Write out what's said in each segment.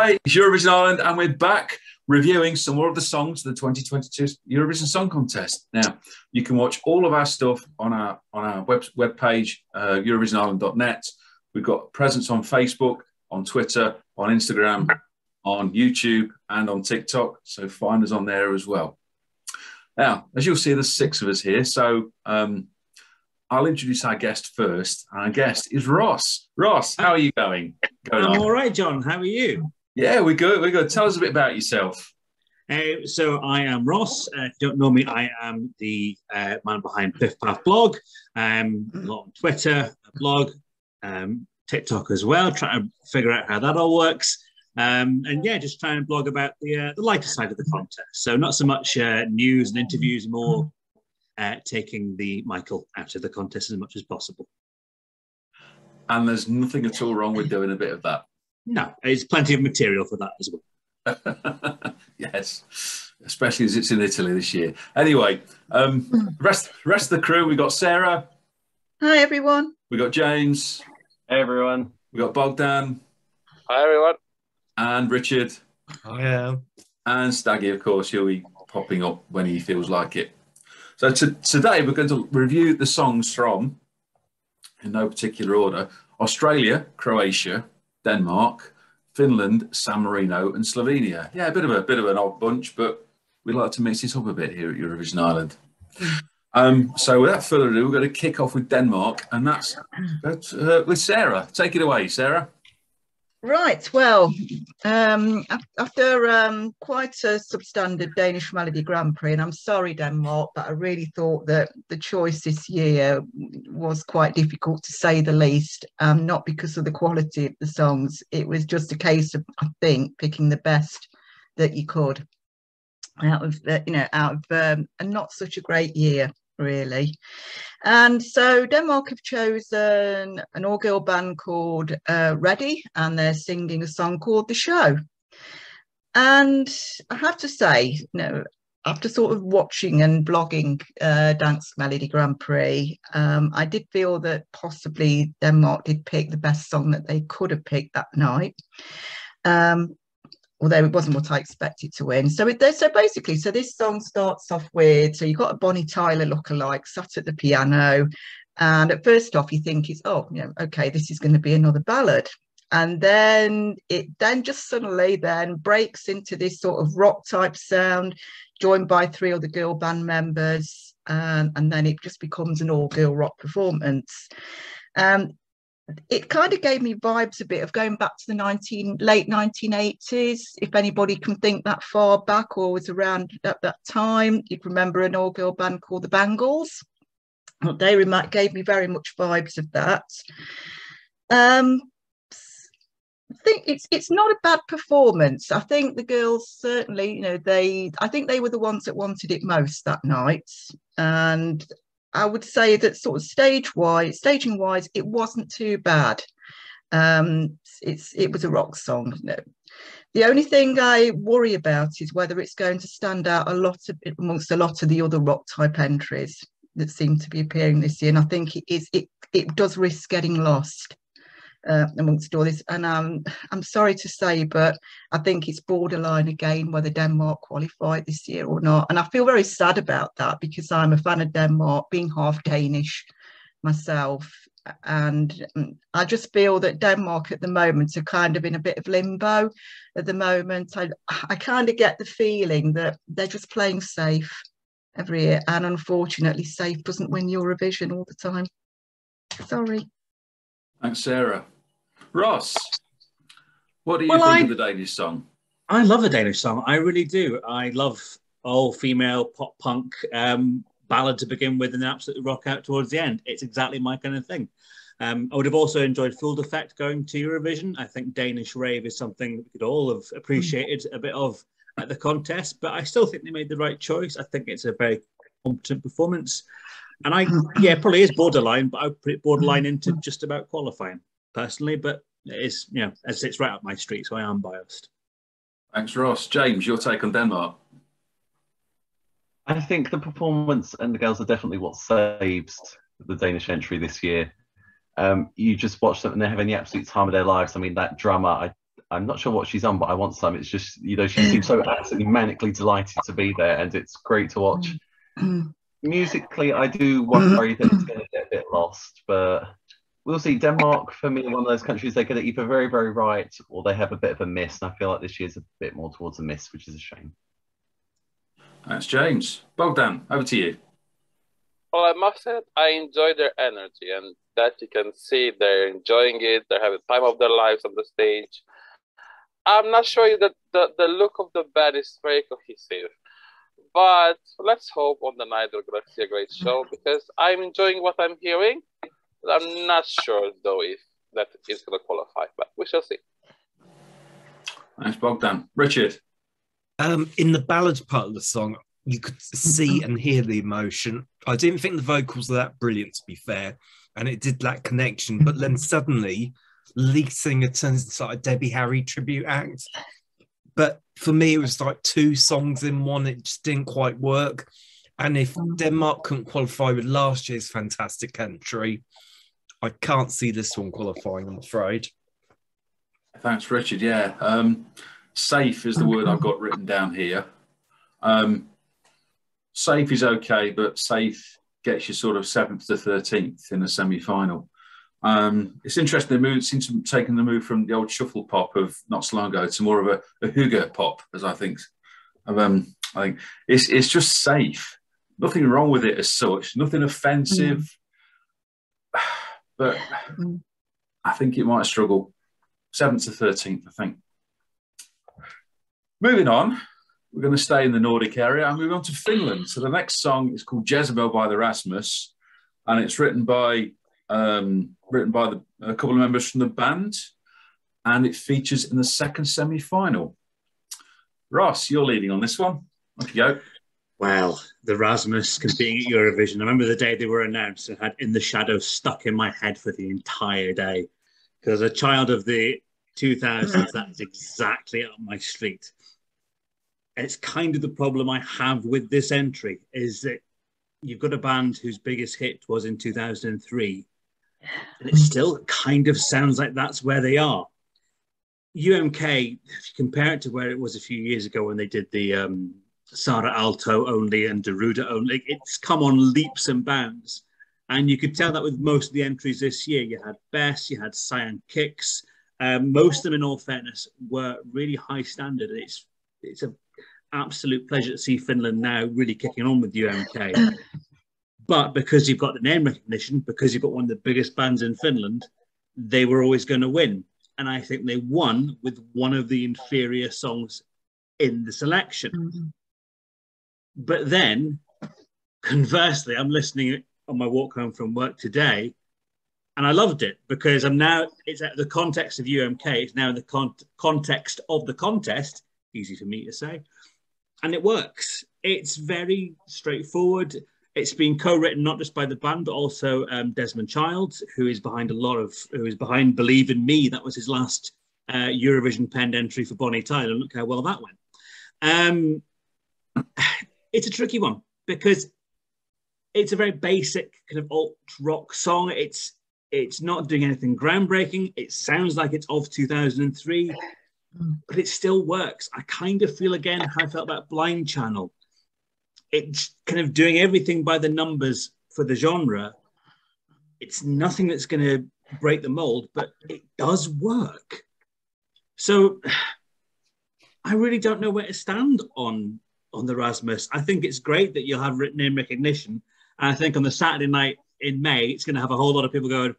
Hi, it's Eurovision Ireland, and we're back reviewing some more of the songs of the 2022 Eurovision Song Contest. Now, you can watch all of our stuff on our webpage, EurovisionIreland.net. We've got presence on Facebook, on Twitter, on Instagram, on YouTube, and on TikTok. So find us on there as well. Now, as you'll see, there's 6 of us here. So I'll introduce our guest first. Our guest is Ross. Ross, how are you going? I'm all right, John. How are you? Yeah, we're good. We're good. Tell us a bit about yourself. So I am Ross. If you don't know me, I am the man behind Piff Paff blog. A lot on Twitter, a blog, TikTok as well. Trying to figure out how that all works. And yeah, just trying to blog about the lighter side of the contest. So not so much news and interviews, more taking the Michael out of the contest as much as possible. And there's nothing at all wrong with doing a bit of that. No, there's plenty of material for that as well. Yes, especially as it's in Italy this year. Anyway, rest of the crew, we got Sarah. Hi, everyone. We got James. Hey, everyone. We got Bogdan. Hi, everyone. And Richard. I am. And Staggy, of course, he'll be popping up when he feels like it. So today we're going to review the songs from, in no particular order, Australia, Croatia, Denmark, Finland, San Marino, and Slovenia. Yeah, a bit of an odd bunch, but we like to mix it up a bit here at Eurovision Ireland. So without further ado, we're going to kick off with Denmark, and that's with Sarah. Take it away, Sarah. Right, well, after quite a substandard Danish Melody Grand Prix, and I'm sorry, Denmark, but I really thought that the choice this year was quite difficult to say the least, not because of the quality of the songs. It was just a case of, I think, picking the best that you could out of a not such a great year, really. And so Denmark have chosen an all-girl band called Ready, and they're singing a song called The Show. And I have to say, after sort of watching and blogging Dance Melody Grand Prix, I did feel that possibly Denmark did pick the best song that they could have picked that night. Although it wasn't what I expected to win. So basically, this song starts off with, so you've got a Bonnie Tyler lookalike sat at the piano. And at first off, you think it's, okay, this is going to be another ballad. And then it just suddenly breaks into this sort of rock type sound, joined by 3 other girl band members. And then it just becomes an all girl rock performance. It kind of gave me vibes a bit of going back to the late 1980s. If anybody can think that far back or was around at that time, you'd remember an all-girl band called the Bangles. They gave me very much vibes of that. I think it's not a bad performance. I think the girls certainly, I think they were the ones that wanted it most that night. And I would say that sort of staging wise, it wasn't too bad. It was a rock song. The only thing I worry about is whether it's going to stand out amongst a lot of the other rock type entries that seem to be appearing this year. And I think it does risk getting lost amongst all this. And I'm sorry to say, but I think it's borderline again whether Denmark qualified this year or not. And I feel very sad about that because I'm a fan of Denmark, being half Danish myself. And I just feel that Denmark at the moment are kind of in a bit of limbo at the moment. I kind of get the feeling that they're just playing safe every year. And unfortunately, safe doesn't win Eurovision all the time. Sorry. Thanks, Sarah. Ross, what do you think of the Danish song? I love the Danish song. I really do. I love all-female pop punk ballad to begin with and absolutely rock out towards the end. It's exactly my kind of thing. I would have also enjoyed Full Effect going to Eurovision. I think Danish rave is something we could all have appreciated a bit of at the contest, but I still think they made the right choice. I think it's a very competent performance. And probably is borderline, but I would put it borderline into just about qualifying personally. But it is, as it's right up my street, so I am biased. Thanks, Ross. James, your take on Denmark? I think the performance and the girls are definitely what saves the Danish entry this year. You just watch them and they're having the absolute time of their lives. I mean, that drummer, I'm not sure what she's on, but I want some. It's just, you know, she seems so absolutely manically delighted to be there, and it's great to watch. Musically, I do worry that it's going to get a bit lost, but we'll see. Denmark, for me, one of those countries they're going to either very, very right, or they have a bit of a miss, and I feel like this year's a bit more towards a miss, which is a shame. That's James. Bogdan, over to you. Well, I must say I enjoy their energy, and that you can see they're enjoying it. They're having the time of their lives on the stage. I'm not sure that the look of the band is very cohesive, but let's hope on the night we're going to see a great show, because I'm enjoying what I'm hearing. I'm not sure, though, if that is going to qualify, but we shall see. Thanks, Bogdan. Richard? In the ballad part of the song, you could see and hear the emotion. I didn't think the vocals were that brilliant, to be fair, and it did lack connection. But then suddenly, lead singer turns into like a Debbie Harry tribute act. But for me, it was like two songs in one. It just didn't quite work. And if Denmark couldn't qualify with last year's fantastic entry, I can't see this one qualifying, I'm afraid. Thanks, Richard. Yeah. Safe is the word I've got written down here. Safe is okay, but safe gets you sort of 7th to 13th in a semi-final. It's interesting, they seem to have taken the move from the old shuffle pop of not so long ago to more of a hygge pop, as I think. I think it's just safe. Nothing wrong with it as such, nothing offensive. But I think it might struggle. 7th to 13th, I think. Moving on, we're going to stay in the Nordic area and move on to Finland. So the next song is called Jezebel by the Rasmus, and it's written by a couple of members from the band, and it features in the second semi-final. Ross, you're leading on this one. Off you go. Well, the Rasmus competing at Eurovision. I remember the day they were announced and had In the Shadows stuck in my head for the entire day. Because as a child of the 2000s, that's exactly up my street. It's kind of the problem I have with this entry, is that you've got a band whose biggest hit was in 2003, and it still kind of sounds like that's where they are. UMK, if you compare it to where it was a few years ago when they did the Sara Alto only and Deruda only, it's come on leaps and bounds. And you could tell that with most of the entries this year. You had Bess, you had Cyan Kicks. Most of them, in all fairness, were really high standard. It's an absolute pleasure to see Finland now really kicking on with UMK. But because you've got the name recognition, because you've got one of the biggest bands in Finland, they were always going to win. And I think they won with one of the inferior songs in the selection. But then, conversely, I'm listening on my walk home from work today, and I loved it, because it's at the context of UMK, it's now in the context of the contest, easy for me to say, and it works. It's very straightforward. It's been co-written not just by the band, but also Desmond Child, who is behind Believe in Me. That was his last Eurovision penned entry for Bonnie Tyler. Look how well that went. It's a tricky one, because it's a very basic kind of alt rock song. It's not doing anything groundbreaking. It sounds like it's of 2003, but it still works. I kind of feel again how I felt about Blind Channel. It's kind of doing everything by the numbers for the genre. It's nothing that's going to break the mold, but it does work. So I really don't know where to stand on the Rasmus. I think it's great that you'll have name recognition. And I think on the Saturday night in May, it's going to have a whole lot of people going,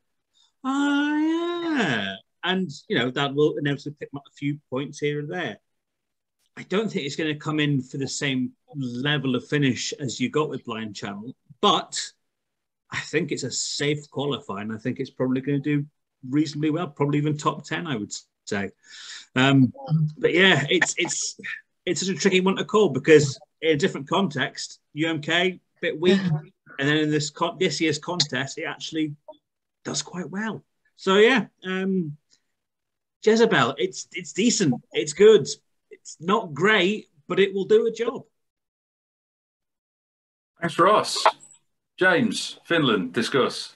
oh, yeah. And, that will inevitably pick up a few points here and there. I don't think it's going to come in for the same level of finish as you got with Blind Channel, but I think it's a safe qualifier, and I think it's probably going to do reasonably well, probably even top 10, I would say. But yeah, it's such a tricky one to call, because in a different context, UMK, bit weak, and then in this year's contest, it actually does quite well. So yeah, Jezebel, it's decent, it's good. It's not great, but it will do a job. Thanks, Ross. James, Finland, discuss.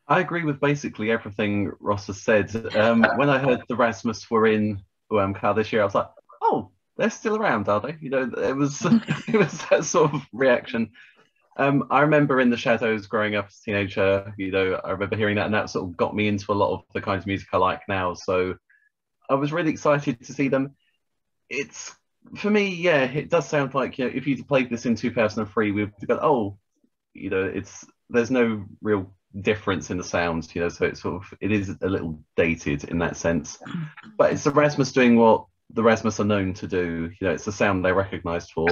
I agree with basically everything Ross has said. When I heard the Rasmus were in UMK this year, I was like, oh, they're still around, are they? You know, it was it was that sort of reaction. I remember in the Shadows growing up as a teenager, you know, I remember hearing that, and that sort of got me into a lot of the kinds of music I like now. So I was really excited to see them. It's, for me, yeah, it does sound like, you know, if you'd played this in 2003, we'd go, oh, you know, there's no real difference in the sounds, you know, so it is a little dated in that sense. But it's the Rasmus doing what the Rasmus are known to do. You know, it's the sound they're recognised for.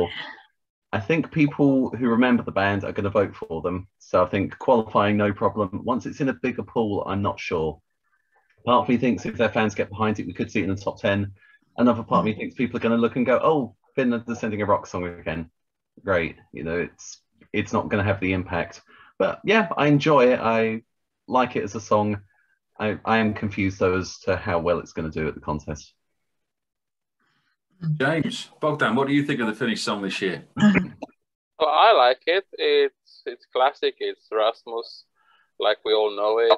I think people who remember the band are going to vote for them. So I think qualifying, no problem. Once it's in a bigger pool, I'm not sure. Part of me thinks if their fans get behind it, we could see it in the top 10. Another part of me thinks people are going to look and go, oh, Finland is sending a rock song again. Great. You know, it's not going to have the impact. But yeah, I enjoy it. I like it as a song. I am confused, though, as to how well it's going to do at the contest. James, Bogdan, what do you think of the Finnish song this year? Well, I like it. It's classic. It's Rasmus, like we all know it.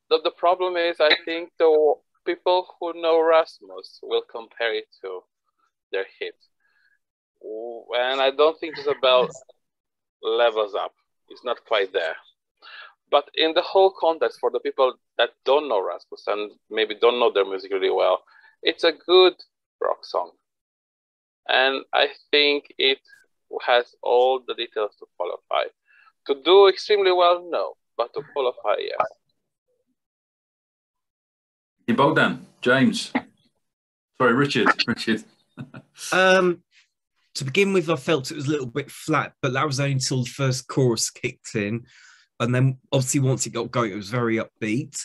The problem is, I think the people who know Rasmus will compare it to their hit. And I don't think Isabel levels up. It's not quite there. But in the whole contest, for the people that don't know Rasmus and maybe don't know their music really well, it's a good rock song. And I think it has all the details to qualify. To do extremely well, no. But to qualify, yes. Bogdan, James. Sorry, Richard. To begin with, I felt it was a little bit flat, but that was only until the first chorus kicked in. And then obviously once it got going, it was very upbeat.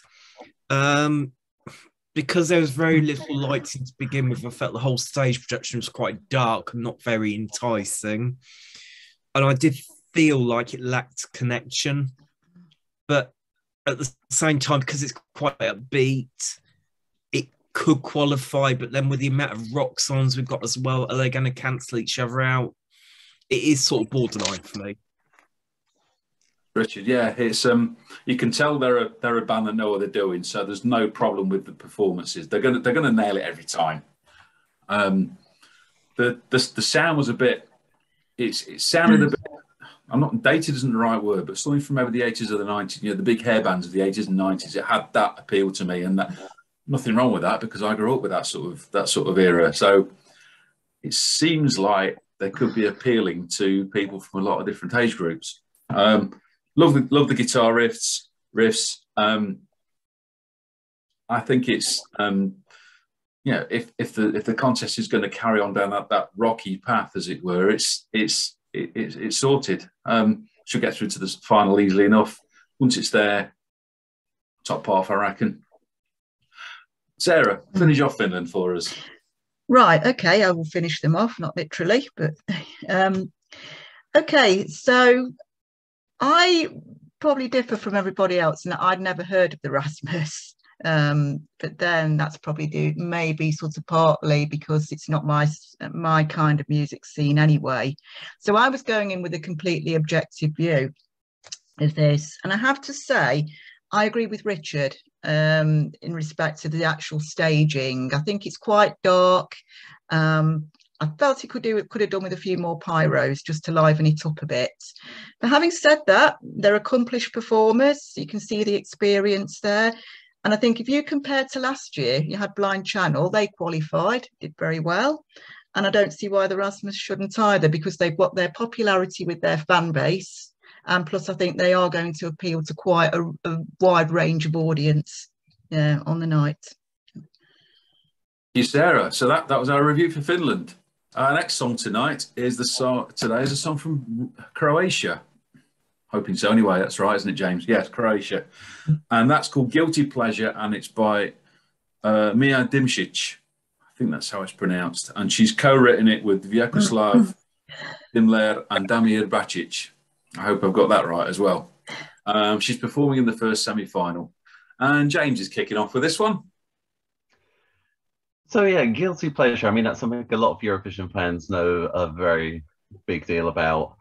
Because there was very little lighting to begin with, I felt the whole stage production was quite dark and not very enticing. And I did feel like it lacked connection. But at the same time, because it's quite upbeat, it could qualify. But then with the amount of rock songs we've got as well, are they going to cancel each other out? It is sort of borderline for me. Richard, yeah, it's you can tell they're a band that know what they're doing, so there's no problem with the performances. They're gonna nail it every time. The sound was a bit, it sounded a bit, I'm not, dated isn't the right word, but something from maybe the 80s or the 90s, you know, the big hair bands of the 80s and 90s. It had that appeal to me, and that, nothing wrong with that because I grew up with that sort of era. So it seems like they could be appealing to people from a lot of different age groups. Love the guitar riffs. I think it's if the contest is going to carry on down that rocky path, as it were, it's sorted. Should get through to the final easily enough. Once it's there, top half, I reckon. Sarah, finish off Finland for us. Right, okay, I will finish them off, not literally, but okay, so I probably differ from everybody else, and I'd never heard of the Rasmus, but then that's probably due maybe sort of partly because it's not my kind of music scene anyway. So I was going in with a completely objective view of this, and I have to say I agree with Richard in respect to the actual staging. I think it's quite dark. I felt it could have done with a few more pyros just to liven it up a bit. But having said that, they're accomplished performers. You can see the experience there. And I think if you compare to last year, you had Blind Channel, they qualified, did very well. And I don't see why the Rasmus shouldn't either, because they've got their popularity with their fan base. And plus, I think they are going to appeal to quite a wide range of audience on the night. Thank you, Sarah. So that was our review for Finland. Our next song tonight is a song from Croatia. Hoping so. Anyway, that's right, isn't it, James? Yes, Croatia. And that's called Guilty Pleasure, and it's by Mia Dimšić. I think that's how it's pronounced. And she's co-written it with Vyacheslav Dimler and Damir Bacic. I hope I've got that right as well. She's performing in the first semi-final. And James is kicking off with this one. So yeah, Guilty Pleasure. I mean, that's something a lot of Eurovision fans know a very big deal about.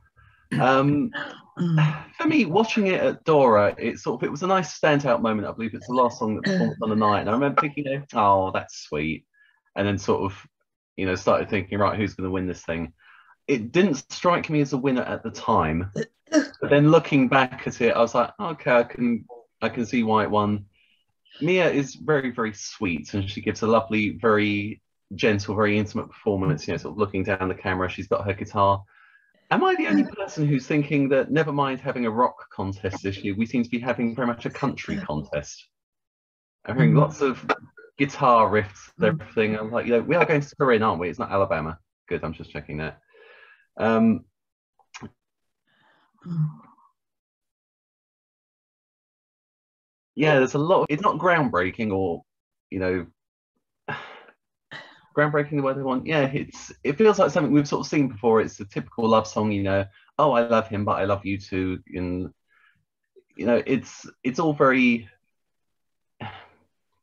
For me, watching it at Dora, it was a nice standout moment. I believe it's the last song that performed on the night, and I remember thinking, oh, that's sweet, and then sort of, started thinking, right, who's going to win this thing? It didn't strike me as a winner at the time, but then looking back at it, I was like, okay, I can see why it won. Mia is very, very sweet, and she gives a lovely, very gentle, very intimate performance. Sort of looking down the camera, she's got her guitar. Am I the only person who's thinking that never mind having a rock contest this year, we seem to be having very much a country contest? I'm hearing lots of guitar riffs and everything. I'm like, we are going to Turin, aren't we? It's not Alabama. Good, I'm just checking that. Yeah, there's a lot. It's not groundbreaking or, groundbreaking the way they want. Yeah, it feels like something we've sort of seen before. It's a typical love song, oh, I love him, but I love you too. And it's all very.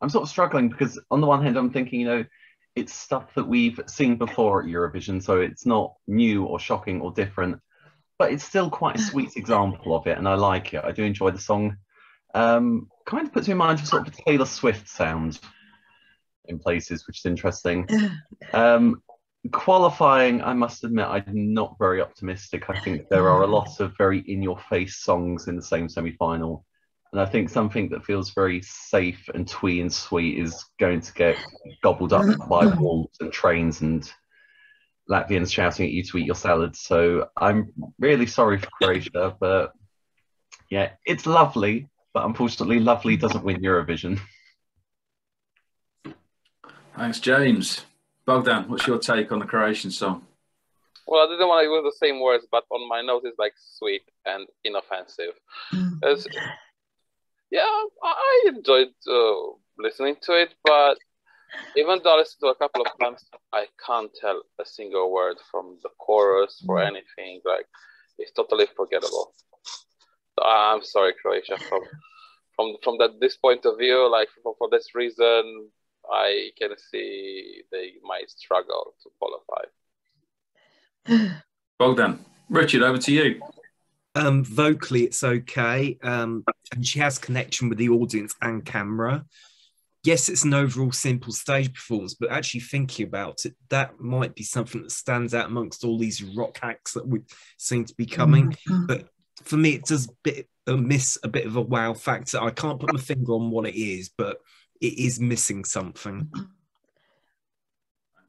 I'm sort of struggling because on the one hand I'm thinking, it's stuff that we've seen before at Eurovision, so it's not new or shocking or different, but it's still quite a sweet example of it, and I like it. I do enjoy the song. Kind of puts me in mind of sort of a Taylor Swift sound in places, which is interesting. Qualifying, I must admit, I'm not very optimistic. I think there are a lot of very in-your-face songs in the same semi-final, and I think something that feels very safe and twee and sweet is going to get gobbled up by walls and trains and Latvians shouting at you to eat your salad. So I'm really sorry for Croatia, but yeah, it's lovely, but unfortunately lovely doesn't win Eurovision. Thanks, James. Bogdan, what's your take on the Croatian song? Well, I didn't want to use the same words, but on my notes it's like sweet and inoffensive. Yeah, I enjoyed listening to it, but even though I listened to it a couple of times, I can't tell a single word from the chorus or anything. Like, it's totally forgettable. So I'm sorry, Croatia. From this point of view, like for this reason, I can see they might struggle to qualify. Bogdan. Richard, over to you. Vocally, it's okay. And she has connection with the audience and camera. Yes, it's an overall simple stage performance, but actually thinking about it, that might be something that stands out amongst all these rock acts that we seem to be coming. But for me, it does miss a bit of a wow factor. I can't put my finger on what it is, but it is missing something.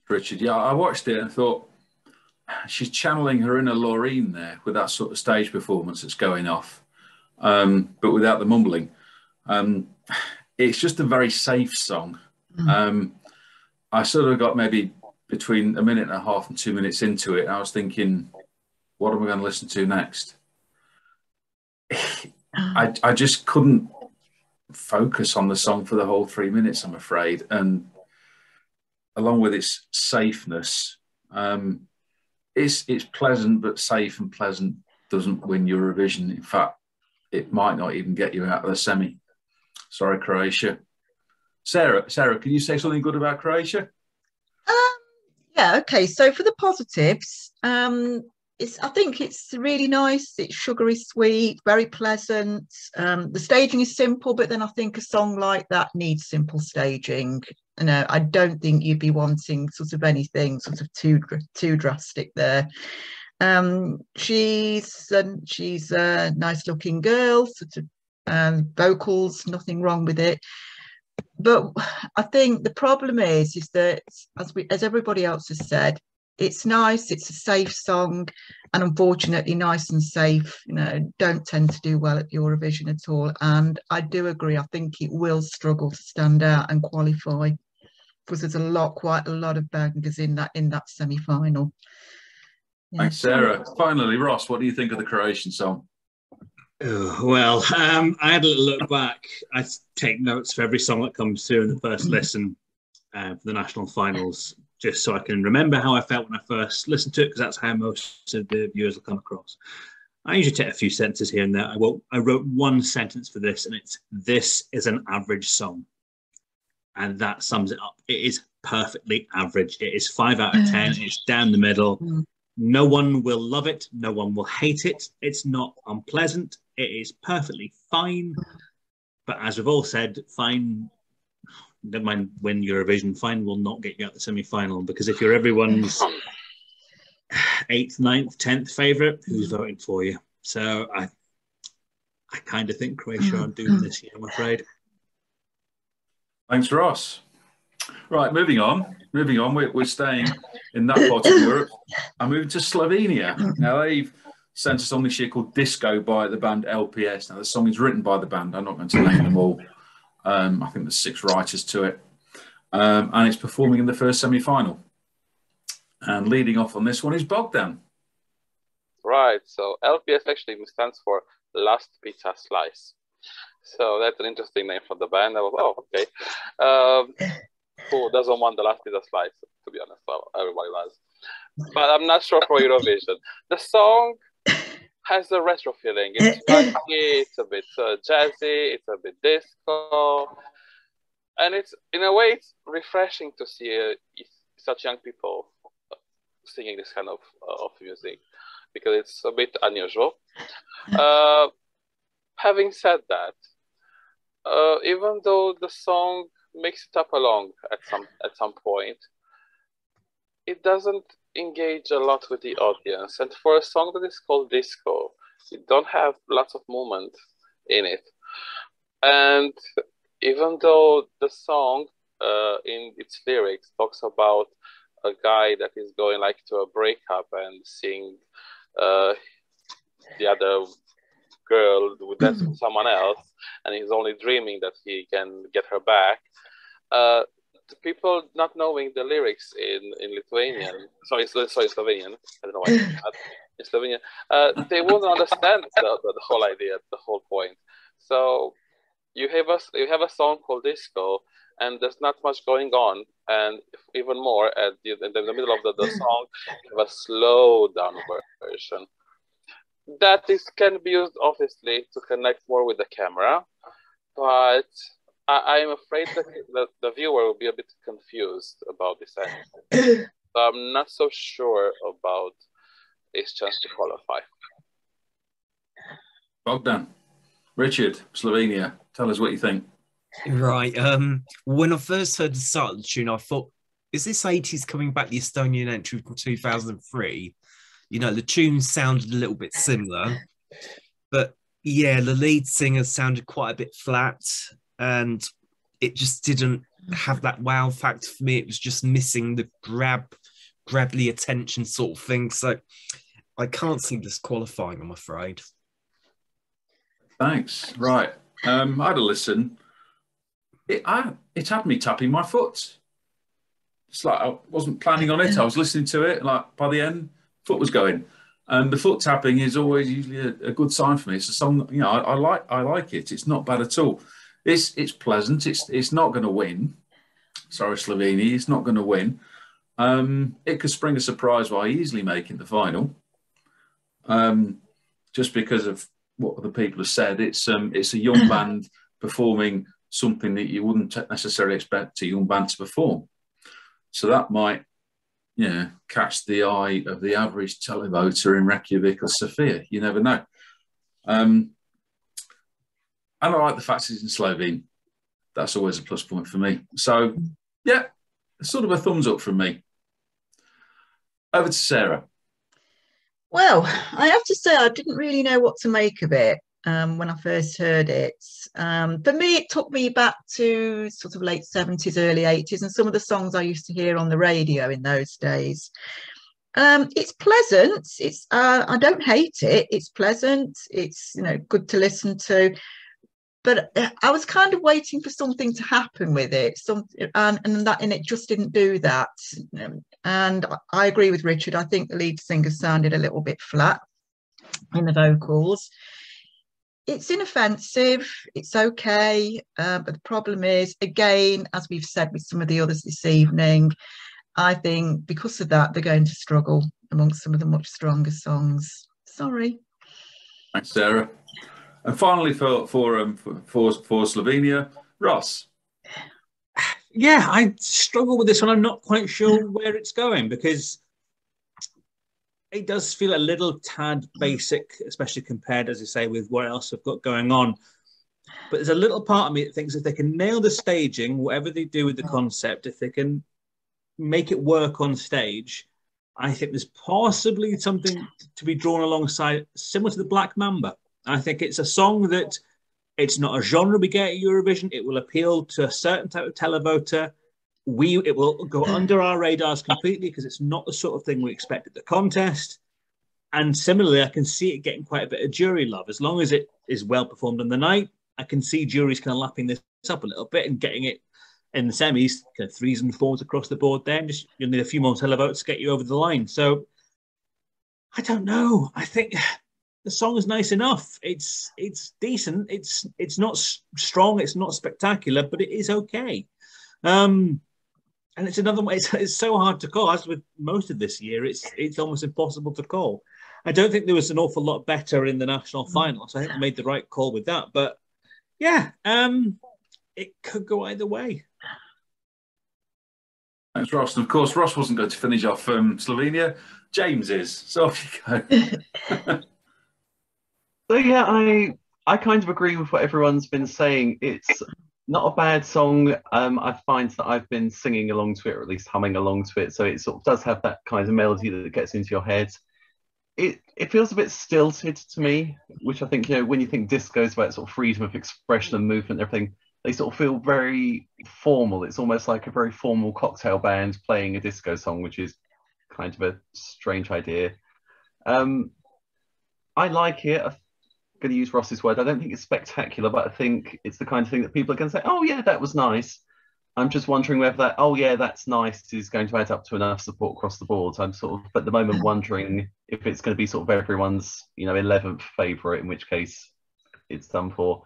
Richard, yeah, I watched it and thought she's channeling her inner Laureen there with that sort of stage performance that's going off, but without the mumbling. It's just a very safe song. I sort of got maybe between 1.5 minutes and 2 minutes into it, and I was thinking, what am I going to listen to next? I just couldn't focus on the song for the whole 3 minutes, I'm afraid. And along with its safeness, it's pleasant, but safe and pleasant doesn't win Eurovision. In fact, it might not even get you out of the semi. Sorry, Croatia. Sarah, can you say something good about Croatia? Yeah, okay. So for the positives, I think it's really nice. It's sugary sweet, very pleasant. The staging is simple, but then I think a song like that needs simple staging. I don't think you'd be wanting sort of anything sort of too drastic there. She's a nice looking girl, sort of vocals, nothing wrong with it. But I think the problem is that, as everybody else has said, it's nice, it's a safe song, and unfortunately nice and safe, don't tend to do well at Eurovision at all. And I do agree, I think it will struggle to stand out and qualify, because there's quite a lot of bangers in that semi-final. Yeah. Thanks, Sarah. Finally, Ross, what do you think of the Croatian song? Well, I had a little look back. I take notes for every song that comes through in the first listen for the national finals, just so I can remember how I felt when I first listened to it, because that's how most of the viewers will come across. I usually take a few sentences here and there. I wrote one sentence for this, and it's, "This is an average song." And that sums it up. It is perfectly average. It is 5 out of 10. It's down the middle. No one will love it. No one will hate it. It's not unpleasant. It is perfectly fine. But as we've all said, fine, never mind win Eurovision, fine will not get you out the semi-final, because if you're everyone's 8th, 9th, 10th favourite, who's voting for you? So I kind of think Croatia are doing this year, I'm afraid. Thanks, Ross. Right, moving on. We're staying in that part of Europe. I'm moving to Slovenia. Now, they've sent a song this year called Disco by the band LPS. Now, the song is written by the band. I'm not going to name them all. I think there's 6 writers to it. And it's performing in the first semi-final. And leading off on this one is Bogdan. Right, so LPS actually stands for Last Pizza Slice. So that's an interesting name for the band. I was, oh, okay. Who doesn't want the Last Pizza Slice, to be honest? Well, everybody does. But I'm not sure for Eurovision. The song has a retro feeling. It's funky, it's a bit jazzy, it's a bit disco. And it's, in a way, it's refreshing to see such young people singing this kind of music, because it's a bit unusual. Having said that, even though the song makes it up along at some point, it doesn't engage a lot with the audience. And for a song that is called disco, you don't have lots of movement in it. And even though the song in its lyrics talks about a guy that is going like to a breakup and seeing the other girl that's with someone else, and he's only dreaming that he can get her back. The people not knowing the lyrics in Lithuanian, Slovenian, I don't know why I said that, in Slovenian, they won't understand the whole idea, the whole point. So you have a song called Disco, and there's not much going on, and even more in the middle of the song, you have a slow down version. That can be used obviously to connect more with the camera, but I'm afraid that the viewer will be a bit confused about this ending. So I'm not so sure about its chance to qualify. Bogdan. Richard, Slovenia, tell us what you think. Right. When I first heard the start of the tune, I thought, is this 80s coming back, the Estonian entry from 2003? You know, the tune sounded a little bit similar, but yeah, the lead singer sounded quite a bit flat, and it just didn't have that wow factor for me. It was just missing the grab the attention sort of thing. So I can't see this qualifying, I'm afraid. Thanks. Right. I had a listen. It had me tapping my foot. It's like I wasn't planning on it. I was listening to it. Like by the end, foot was going. And the foot tapping is always usually a good sign for me. It's a song, you know, I like it. It's not bad at all. It's pleasant. It's not going to win. Sorry, Slovenia. It's not going to win. It could spring a surprise by easily making the final. Just because of what other people have said, it's a young band performing something that you wouldn't necessarily expect a young band to perform. So that might, catch the eye of the average televoter in Reykjavik or Sofia. You never know. And I like the fact it's in Slovene. That's always a plus point for me. So, yeah, sort of a thumbs up from me. Over to Sarah. Well, I have to say I didn't really know what to make of it when I first heard it. For me, it took me back to sort of late 70s, early 80s, and some of the songs I used to hear on the radio in those days. It's pleasant. I don't hate it. It's pleasant. It's good to listen to. But I was kind of waiting for something to happen with it, and it just didn't do that. And I agree with Richard. I think the lead singer sounded a little bit flat in the vocals. It's inoffensive. It's okay. But the problem is, again, as we've said with some of the others this evening, I think because of that, they're going to struggle amongst some of the much stronger songs. Sorry. Thanks, Sarah. And finally, for Slovenia, Ross. Yeah, I struggle with this one. I'm not quite sure where it's going, because it does feel a little tad basic, especially compared, as I say, with what else I've got going on. But there's a little part of me that thinks if they can nail the staging, whatever they do with the concept, if they can make it work on stage, I think there's possibly something to be drawn alongside, similar to the Black Mamba. I think it's a song that it's not a genre we get at Eurovision. It will appeal to a certain type of televoter. It will go under our radars completely because it's not the sort of thing we expect at the contest. And similarly, I can see it getting quite a bit of jury love. As long as it is well performed on the night, I can see juries kind of lapping this up a little bit and getting it in the semis, kind of 3s and 4s across the board there. And just you'll need a few more televotes to get you over the line. So I don't know. I think the song is nice enough. It's decent. It's not strong. It's not spectacular, but it is okay. And it's another way. It's so hard to call. As with most of this year, it's almost impossible to call. I don't think there was an awful lot better in the national final, so I think they made the right call with that. But yeah, it could go either way. Thanks, Ross. And of course, Ross wasn't going to finish off Slovenia. James is. So off you go. So yeah, I kind of agree with what everyone's been saying. It's not a bad song. I find that I've been singing along to it, or at least humming along to it. So it sort of does have that kind of melody that gets into your head. It feels a bit stilted to me, which I think, when you think disco is about sort of freedom of expression and movement and everything, they sort of feel very formal. It's almost like a very formal cocktail band playing a disco song, which is kind of a strange idea. I like it. I'm going to use Ross's word. I don't think it's spectacular, but I think it's the kind of thing that people are going to say, oh yeah, that was nice. I'm just wondering whether that, oh yeah, that's nice, is going to add up to enough support across the board. I'm sort of, at the moment, wondering if it's going to be sort of everyone's, 11th favourite, in which case it's done for.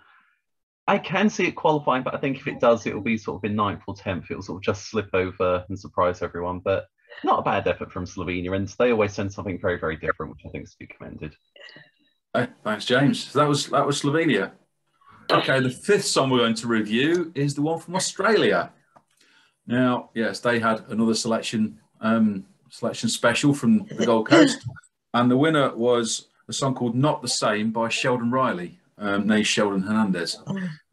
I can see it qualifying, but I think if it does, it will be sort of in 9th or 10th. It will sort of just slip over and surprise everyone. But not a bad effort from Slovenia, and they always send something very, very different, which I think is to be commended. Thanks, James. That was Slovenia. Okay, the 5th song we're going to review is the one from Australia. Now, yes, they had another selection special from the Gold Coast, and the winner was a song called "Not the Same" by Sheldon Riley, nay Sheldon Hernandez.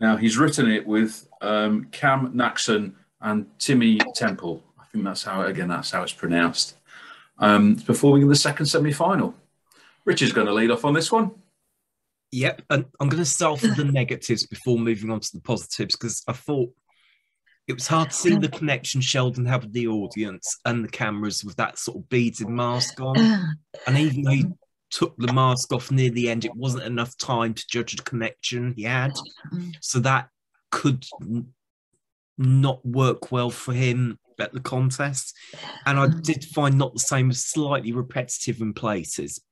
Now, he's written it with Cam Naxon and Timmy Temple. I think that's how it's pronounced. It's performing in the second semi-final. Richard's going to lead off on this one. Yep, and I'm going to start off with the negatives before moving on to the positives, because I thought it was hard to see the connection Sheldon had with the audience and the cameras with that sort of beaded mask on. And even though he took the mask off near the end, it wasn't enough time to judge the connection he had. So that could not work well for him at the contest. And I did find Not the Same as slightly repetitive in places.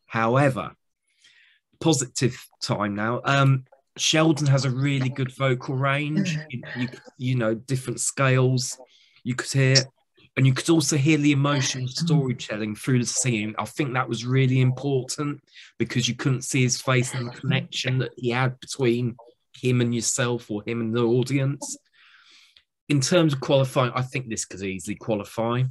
However, positive time now. Sheldon has a really good vocal range. Different scales you could hear, and you could also hear the emotional storytelling through the singing. I think that was really important because you couldn't see his face and the connection that he had between him and yourself, or him and the audience. In terms of qualifying, I think this could easily qualify.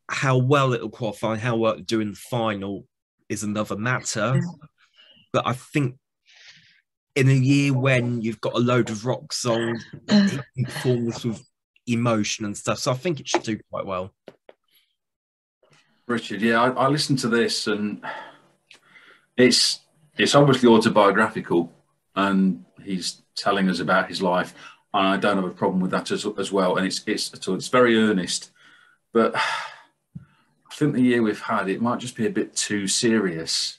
How well it'll qualify, how well it'll do in the final is another matter. But I think in a year when you've got a load of rock songs, it can perform this with emotion and stuff. So I think it should do quite well. Richard, yeah, I listened to this, and it's obviously autobiographical, and he's telling us about his life, and I don't have a problem with that as well. And it's very earnest, but I think the year we've had, it might just be a bit too serious.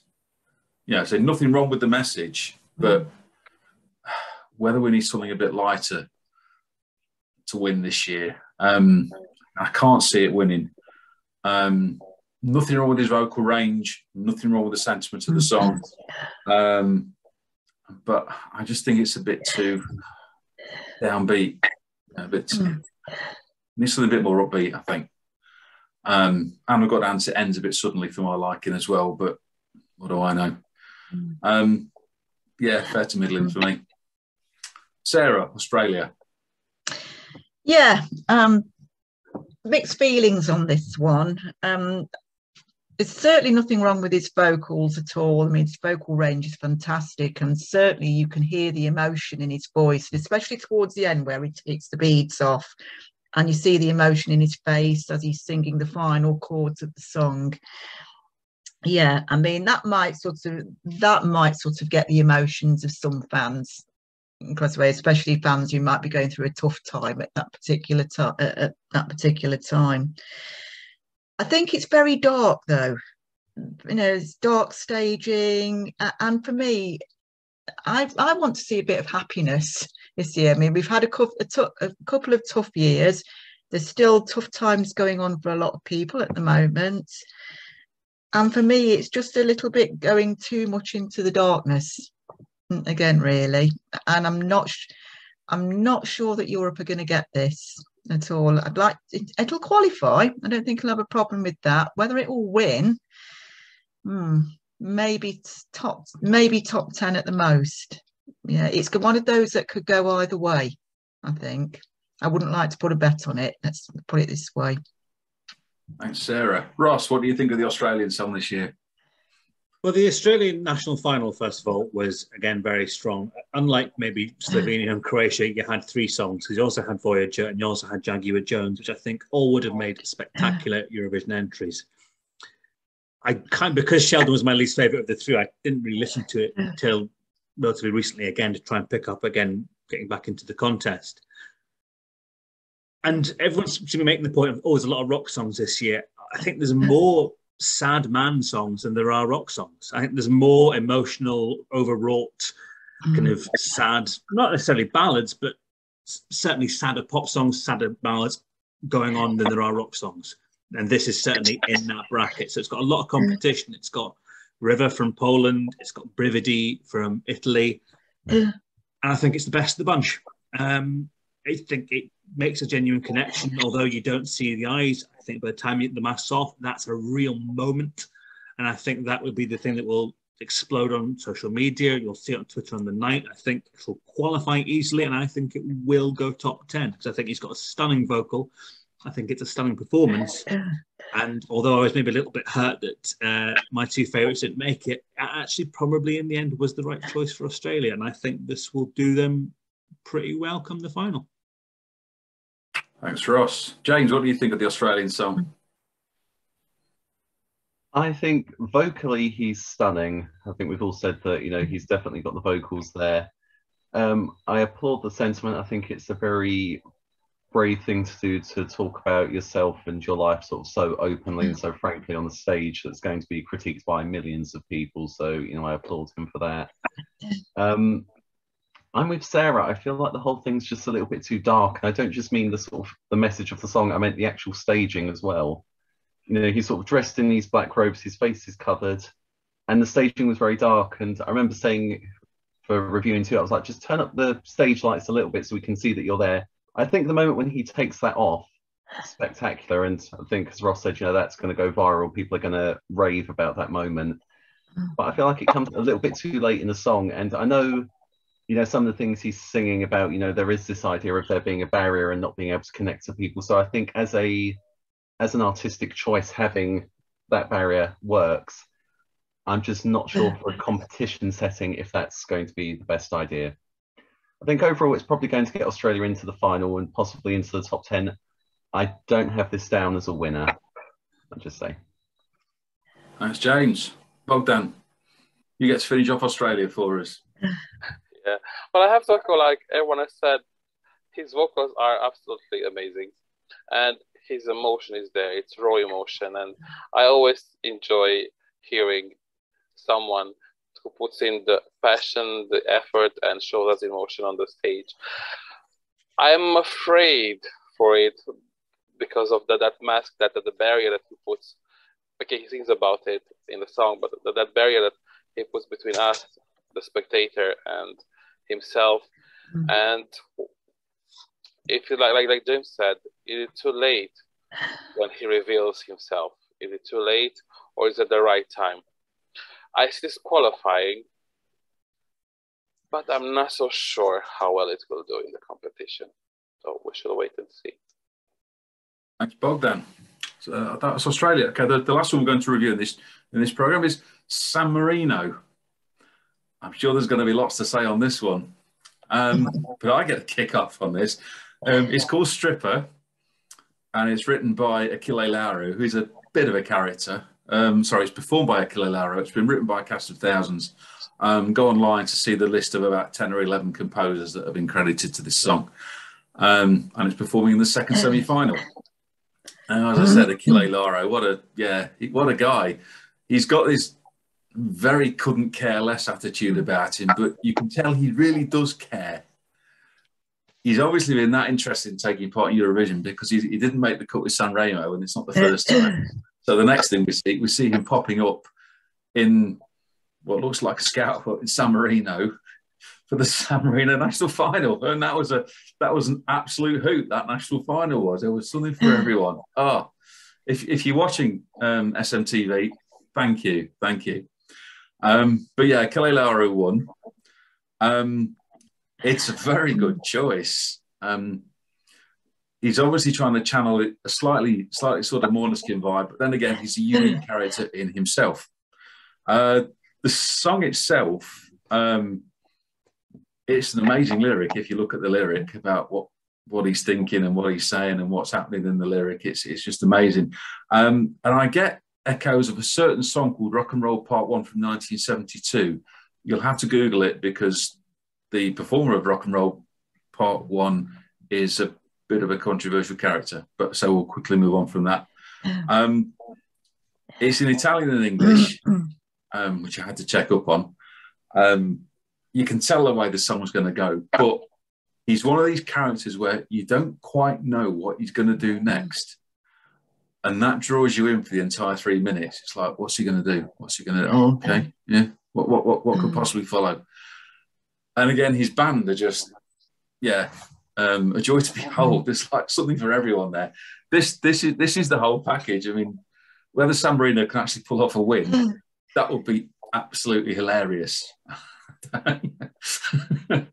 So nothing wrong with the message, but whether we need something a bit lighter to win this year, I can't see it winning. Nothing wrong with his vocal range, nothing wrong with the sentiment of the song, but I just think it's a bit too downbeat, needs something a bit more upbeat, I think. And we've got down to ends a bit suddenly for my liking as well, but what do I know? Fair to middling for me. Sarah, Australia. Yeah, mixed feelings on this one. There's certainly nothing wrong with his vocals at all. I mean, his vocal range is fantastic, and certainly you can hear the emotion in his voice, especially towards the end where he takes the beads off, and you see the emotion in his face as he's singing the final chords of the song. Yeah, I mean, that might sort of get the emotions of some fans across the way, especially fans who might be going through a tough time at that particular time. I think it's very dark, though. You know, it's dark staging, and for me, I want to see a bit of happiness this year. I mean, we've had a couple of tough years. There's still tough times going on for a lot of people at the moment, and for me, it's just a little bit going too much into the darkness again, really. And I'm not sure that Europe are going to get this at all. It'll qualify. I don't think I'll have a problem with that. Whether it will win, maybe top 10 at the most. Yeah, it's one of those that could go either way, I think. I wouldn't like to put a bet on it. Let's put it this way. Thanks, Sarah. Ross, what do you think of the Australian song this year? Well, the Australian national final, first of all, was, again, very strong. Unlike maybe Slovenia and Croatia, you had 3 songs, because you also had Voyager and you also had Jaguar Jones, which I think all would have made spectacular Eurovision entries. Because Sheldon was my least favourite of the 3, I didn't really listen to it until relatively recently, again, to try and pick up again, getting back into the contest. And everyone seems to be making the point of, there's a lot of rock songs this year. I think there's more sad man songs than there are rock songs. I think there's more emotional, overwrought, kind of sad, not necessarily ballads, but certainly sadder pop songs, sadder ballads going on than there are rock songs. And this is certainly in that bracket. So it's got a lot of competition. It's got River from Poland. It's got Brividi from Italy. And I think it's the best of the bunch. I think it makes a genuine connection, although you don't see the eyes. I think by the time you get the masks off, that's a real moment. And I think that would be the thing that will explode on social media. You'll see it on Twitter on the night. I think it will qualify easily, and I think it will go top 10, because I think he's got a stunning vocal. I think it's a stunning performance. And although I was maybe a little bit hurt that my 2 favourites didn't make it, actually probably in the end was the right choice for Australia. And I think this will do them pretty well come the final. Thanks, Ross. James, what do you think of the Australian song? I think vocally he's stunning. I think we've all said that, he's definitely got the vocals there. I applaud the sentiment. I think it's a very brave thing to do, to talk about yourself and your life sort of so openly and so frankly on the stage that's going to be critiqued by millions of people. So, I applaud him for that. I'm with Sarah. I feel like the whole thing's just a little bit too dark. And I don't just mean the sort of the message of the song. I meant the actual staging as well. He's sort of dressed in these black robes. His face is covered. And the staging was very dark. And I remember saying for reviewing too, I was like, just turn up the stage lights a little bit so we can see that you're there. I think the moment when he takes that off, spectacular. And I think, as Ross said, that's going to go viral. People are going to rave about that moment. But I feel like it comes a little bit too late in the song. And I know, some of the things he's singing about, there is this idea of there being a barrier and not being able to connect to people. So I think as an artistic choice, having that barrier works. I'm just not sure for a competition setting if that's going to be the best idea. I think overall it's probably going to get Australia into the final and possibly into the top 10. I don't have this down as a winner, I'll just say. Thanks, James. Bogdan, you get to finish off Australia for us. Yeah, but I have to echo, like everyone has said, his vocals are absolutely amazing, and his emotion is there. It's raw emotion, and I always enjoy hearing someone who puts in the passion, the effort, and shows us emotion on the stage. I'm afraid for it because of that mask, that the barrier that he puts. Okay, he sings about it in the song, but that barrier that he puts between us, the spectator, and himself. And if you like James said, is it too late when he reveals himself? Is it too late, or is it the right time? I see this qualifying, but I'm not so sure how well it will do in the competition. So we should wait and see. Thanks, Bogdan. So that's Australia. Okay, the last one we're going to review in this program is San Marino. I'm sure there's going to be lots to say on this one, but I get a kick off on this. It's called Stripper, and it's written by Achille Lauro, who's a bit of a character. It's performed by Achille Lauro. It's been written by a cast of thousands. Go online to see the list of about 10 or 11 composers that have been credited to this song. And it's performing in the second semi-final. And as I said, Achille Lauro, what a guy. He's got this very couldn't care less attitude about him, but you can tell he really does care. He's obviously been that interested in taking part in Eurovision because he didn't make the cut with Sanremo, and it's not the first time. So the next thing we see him popping up in what looks like a scout hut in San Marino for the San Marino national final, and that was an absolute hoot. That national final was. There was something for everyone. Oh, if you're watching SMTV, thank you. But yeah, Achille Lauro won. It's a very good choice. He's obviously trying to channel it a slightly sort of Måneskin vibe, but then again, he's a unique character in himself. The song itself, it's an amazing lyric. If you look at the lyric about what he's thinking and what he's saying and what's happening in the lyric, it's just amazing. And I get echoes of a certain song called Rock and Roll Part 1 from 1972. You'll have to Google it because the performer of Rock and Roll Part 1 is a bit of a controversial character, but so we'll quickly move on from that. It's in Italian and English, which I had to check up on. You can tell the way the song's going to go, but he's one of these characters where you don't quite know what he's going to do next. And that draws you in for the entire 3 minutes. It's like, what's he going to do? What's he going to do? Oh, okay. Yeah. What could possibly follow? And again, his band are just, a joy to behold. There's like something for everyone there. This is the whole package. I mean, whether San Marino can actually pull off a win, that would be absolutely hilarious. The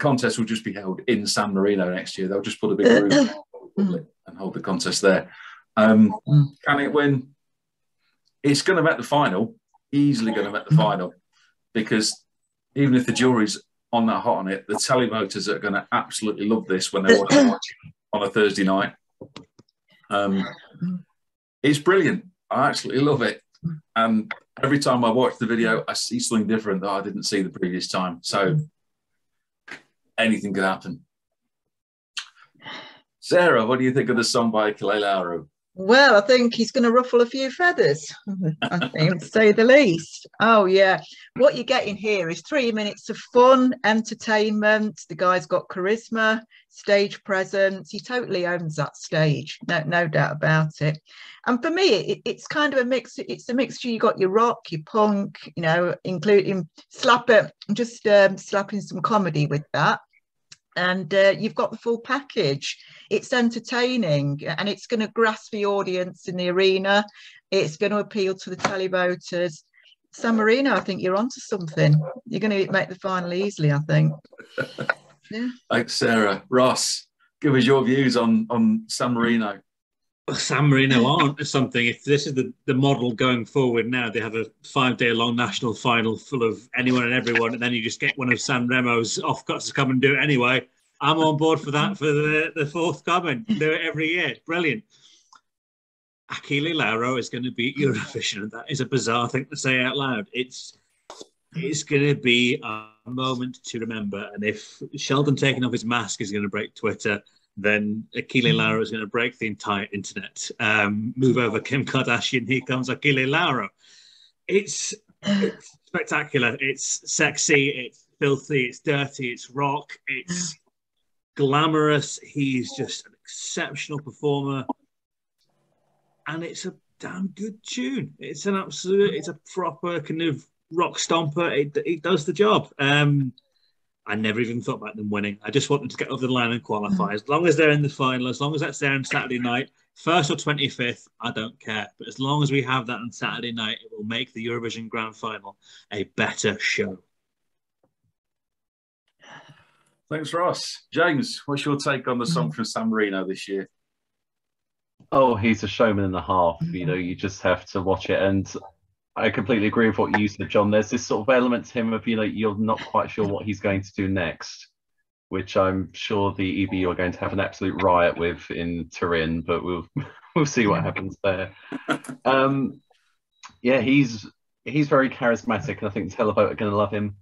contest will just be held in San Marino next year. They'll just put a big room and hold the contest there. Can it win? It's going to make the final. Easily going to make the final, because even if the jury's on that hot on it, the televoters are going to absolutely love this when they're watching on a Thursday night. It's brilliant. I absolutely love it. And every time I watch the video, I see something different that I didn't see the previous time. So anything could happen. Sarah, what do you think of the song by Achille Lauro? Well, I think he's going to ruffle a few feathers, I think, to say the least. Oh, yeah. What you're getting here is 3 minutes of fun, entertainment. The guy's got charisma, stage presence. He totally owns that stage. No doubt about it. And for me, it's kind of a mix. It's a mixture. You got your rock, your punk, including slapping some comedy with that. And you've got the full package. It's entertaining, and it's going to grasp the audience in the arena. It's going to appeal to the televoters. San Marino, I think you're onto something. You're going to make the final easily, I think. Yeah. Thanks, Sarah. Ross, give us your views on San Marino. San Marino aren't something. If this is the model going forward now, they have a 5-day-long national final full of anyone and everyone, and then you just get one of San Remo's offcuts to come and do it anyway. I'm on board for that for the forthcoming. Do it every year. Brilliant. Achille Lauro is going to beat Eurovision, and that is a bizarre thing to say out loud. It's going to be a moment to remember. And if Sheldon taking off his mask is going to break Twitter, then Achille Lauro is going to break the entire internet. Move over Kim Kardashian, here comes Achille Lauro. It's spectacular. It's sexy. It's filthy. It's dirty. It's rock. It's glamorous. He's just an exceptional performer. And it's a damn good tune. It's a proper kind of rock stomper. It does the job. I never even thought about them winning. I just want them to get over the line and qualify. As long as they're in the final, as long as that's there on Saturday night, 1st or 25th, I don't care. But as long as we have that on Saturday night, it will make the Eurovision Grand Final a better show. Thanks, Ross. James, what's your take on the song from San Marino this year? Oh, he's a showman and a half. You know, you just have to watch it. And I completely agree with what you said, John. There's this sort of element to him of, you know, you're not quite sure what he's going to do next, which I'm sure the EBU are going to have an absolute riot with in Turin, but we'll see what happens there. Yeah, he's very charismatic, and I think the televote are going to love him.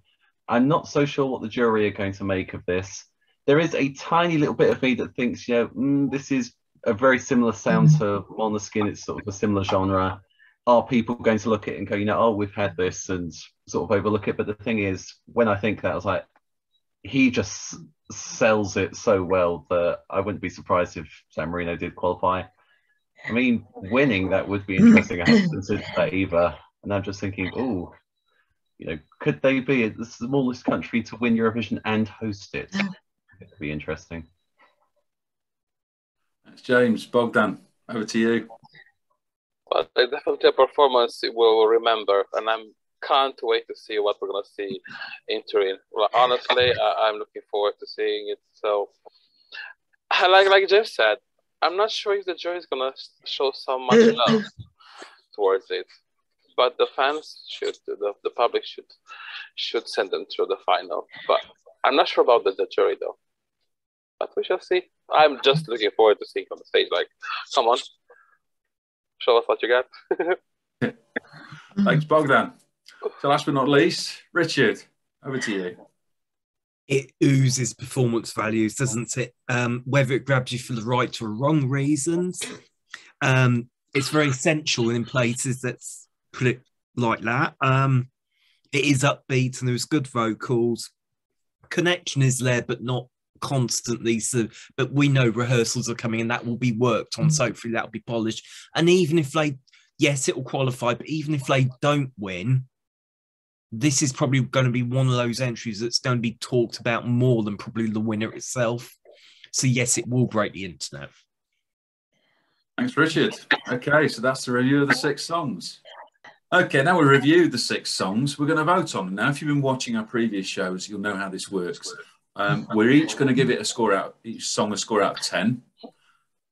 I'm not so sure what the jury are going to make of this. There is a tiny little bit of me that thinks, you know, this is a very similar sound to Måneskin. It's sort of a similar genre. Are people going to look at it and go, you know, oh, we've had this, and sort of overlook it? But the thing is, when I think that, I was like, he just sells it so well that I wouldn't be surprised if San Marino did qualify. I mean, winning, that would be interesting. I haven't considered that either. And I'm just thinking, oh, you know, could they be the smallest country to win Eurovision and host it? It would be interesting. That's James. Bogdan, over to you. Well, definitely a performance we'll remember, and I can't wait to see what we're going to see in Turin. Well, honestly, I'm looking forward to seeing it. So, like James said, I'm not sure if the jury is going to show so much love towards it, but the fans should, the public should send them through the final. But I'm not sure about the jury though. But we shall see. I'm just looking forward to seeing on the stage. Like, come on, show us what you got. Thanks, Bogdan. So last but not least, Richard, over to you. It oozes performance values, doesn't it? Whether it grabs you for the right or wrong reasons. It's very sensual in places, let's put it like that. It is upbeat and there's good vocals. Connection is there, but not constantly. So, but we know rehearsals are coming and that will be worked on. So hopefully that will be polished. And even if they, yes, it will qualify, but even if they don't win, this is probably going to be one of those entries that's going to be talked about more than probably the winner itself. So yes, it will break the internet. Thanks, Richard. Okay, so that's the review of the 6 songs. Okay, now we reviewed the 6 songs. We're going to vote on them. Now, if you've been watching our previous shows, you'll know how this works. We're each going to give it a score out, each song a score out of 10.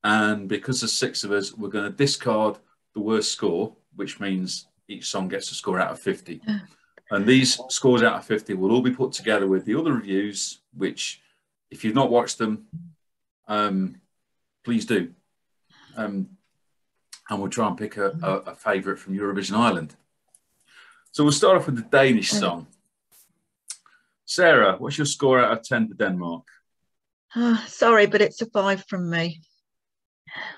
And because there's 6 of us, we're going to discard the worst score, which means each song gets a score out of 50. And these scores out of 50 will all be put together with the other reviews, which, if you've not watched them, please do. And we'll try and pick a favourite from Eurovision Ireland. So we'll start off with the Danish song. Sarah, what's your score out of 10 for Denmark? Sorry, but it's a 5 from me.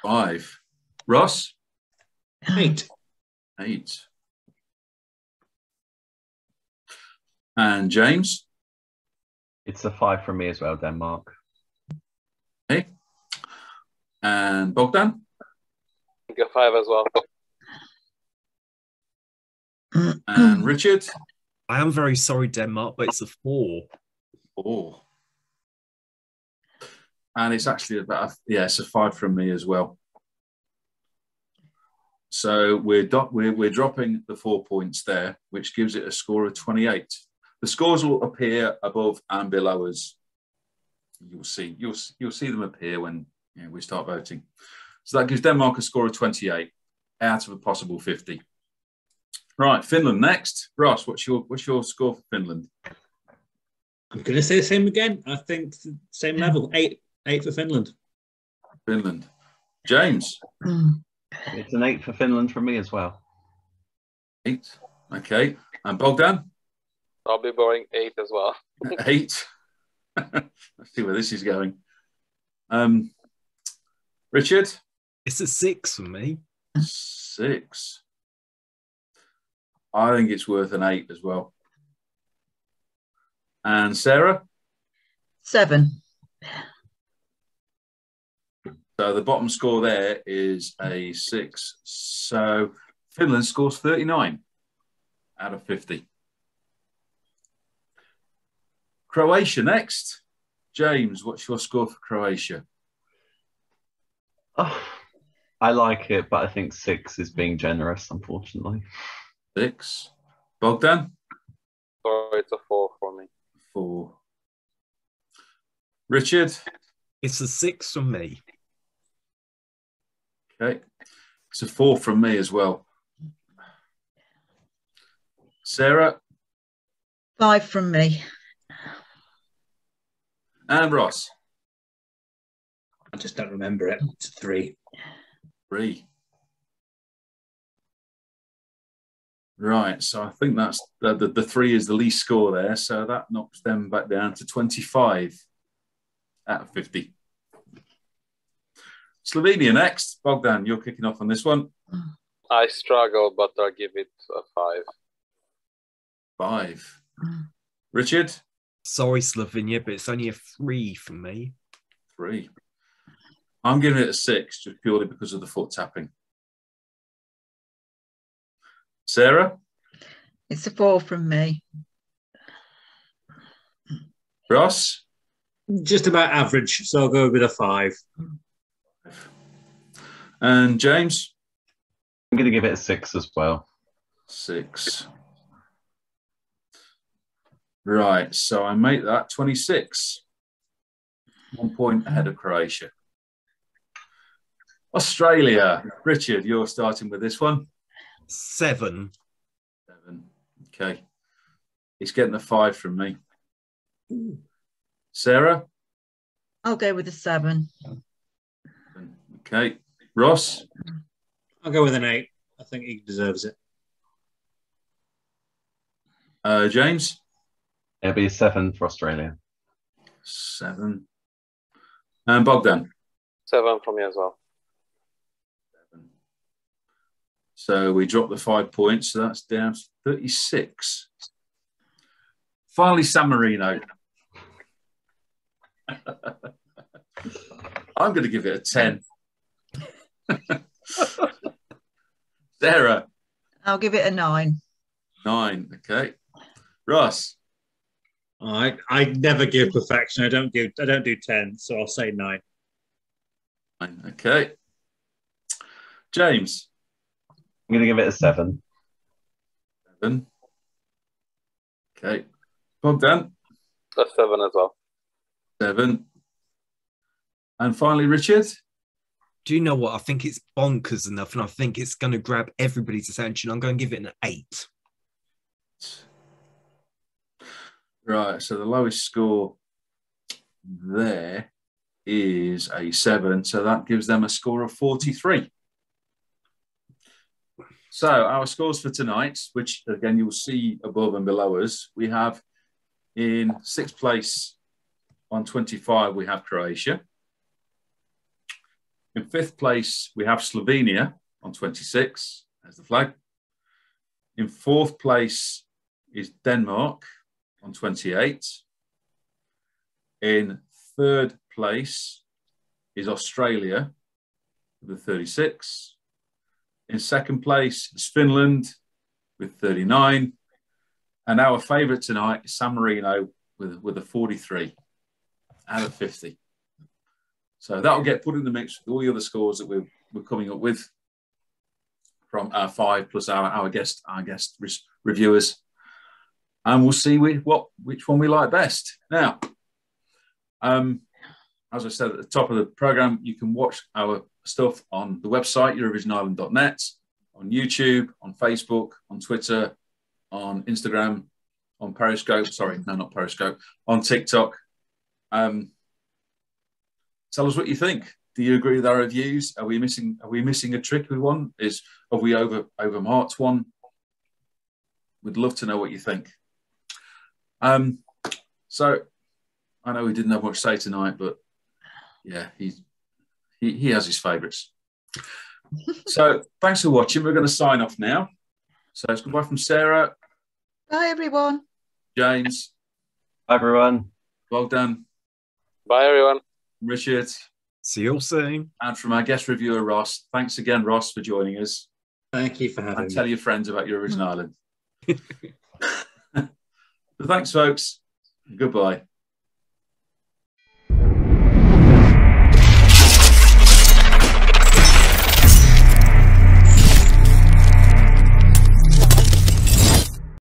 5. Ross? 8. 8. And James? It's a 5 from me as well, Denmark. Okay. And Bogdan? I think a 5 as well. And Richard? I am very sorry, Denmark, but it's a 4. 4. And it's actually about, it's a 5 from me as well. So we're dropping the 4 points there, which gives it a score of 28. The scores will appear above and below us. You'll see them appear when we start voting. So that gives Denmark a score of 28 out of a possible 50. Right, Finland next. Ross, what's your score for Finland? I'm going to say the same again. I think the same level. 8 for Finland. Finland. James? It's an 8 for Finland from me as well. 8. Okay. And Bogdan? I'll be going 8 as well. 8. Let's see where this is going. Richard? It's a 6 for me. 6. I think it's worth an 8 as well. And Sarah? 7. So the bottom score there is a 6. So Finland scores 39 out of 50. Croatia next. James, what's your score for Croatia? Oh, I like it, but I think 6 is being generous, unfortunately. 6. Bogdan? So it's a 4 for me. 4. Richard? It's a 6 from me. Okay. It's a 4 from me as well. Sarah? 5 from me. And Ross? I just don't remember it. It's 3. 3. Right, so I think that's the 3 is the least score there, so that knocks them back down to 25 out of 50. Slovenia next. Bogdan, you're kicking off on this one. I struggle, but I'll give it a 5. 5. Richard? Sorry, Slovenia, but it's only a 3 for me. 3. I'm giving it a 6, just purely because of the foot tapping. Sarah? It's a 4 from me. Ross? Just about average, so I'll go with a 5. And James? I'm going to give it a 6 as well. 6. Right, so I make that 26. 1 point ahead of Croatia. Australia. Richard, you're starting with this one. 7. 7. Okay. He's getting a 5 from me. Sarah? I'll go with a 7. Okay. Ross? I'll go with an 8. I think he deserves it. James? It'll be a 7 for Australia. 7. And Bogdan? 7 from me as well. 7. So we drop the 5 points, so that's down to 36. Finally, San Marino. I'm going to give it a 10. Sarah? I'll give it a 9. 9. Okay. Ross? I never give perfection. I don't do 10, so I'll say 9. 9. Okay. James? I'm going to give it a 7. 7. Okay. Bogdan? A 7 as well. 7. And finally, Richard? Do you know what? I think it's bonkers enough, and I think it's going to grab everybody's attention. I'm going to give it an 8. Right, so the lowest score there is a 7, so that gives them a score of 43. So our scores for tonight, which again you'll see above and below us, we have in 6th place on 25, we have Croatia. In 5th place, we have Slovenia on 26, as the flag. In 4th place is Denmark on 28. In 3rd place is Australia with 36. In 2nd place is Finland with 39. And our favourite tonight is San Marino with a 43 out of 50. So that will get put in the mix with all the other scores that we're coming up with from our 5 plus our guest reviewers, and we'll see which one we like best. Now, as I said at the top of the program, you can watch our stuff on the website EurovisionIreland.net, on YouTube, on Facebook, on Twitter, on Instagram, on Periscope. Sorry, no, not Periscope. On TikTok. Tell us what you think. Do you agree with our reviews? Are we missing a trick with one? Have we overmarked one? We'd love to know what you think. So I know we didn't have much to say tonight, but yeah, he has his favourites. So thanks for watching. We're going to sign off now. So it's goodbye from Sarah. Bye, everyone. James. Bye, everyone. Bogdan. Bye, everyone. Richard. See you all soon. And from our guest reviewer, Ross. Thanks again, Ross, for joining us. Thank you for having me. Tell your friends about Eurovision Ireland. Thanks, folks. Goodbye.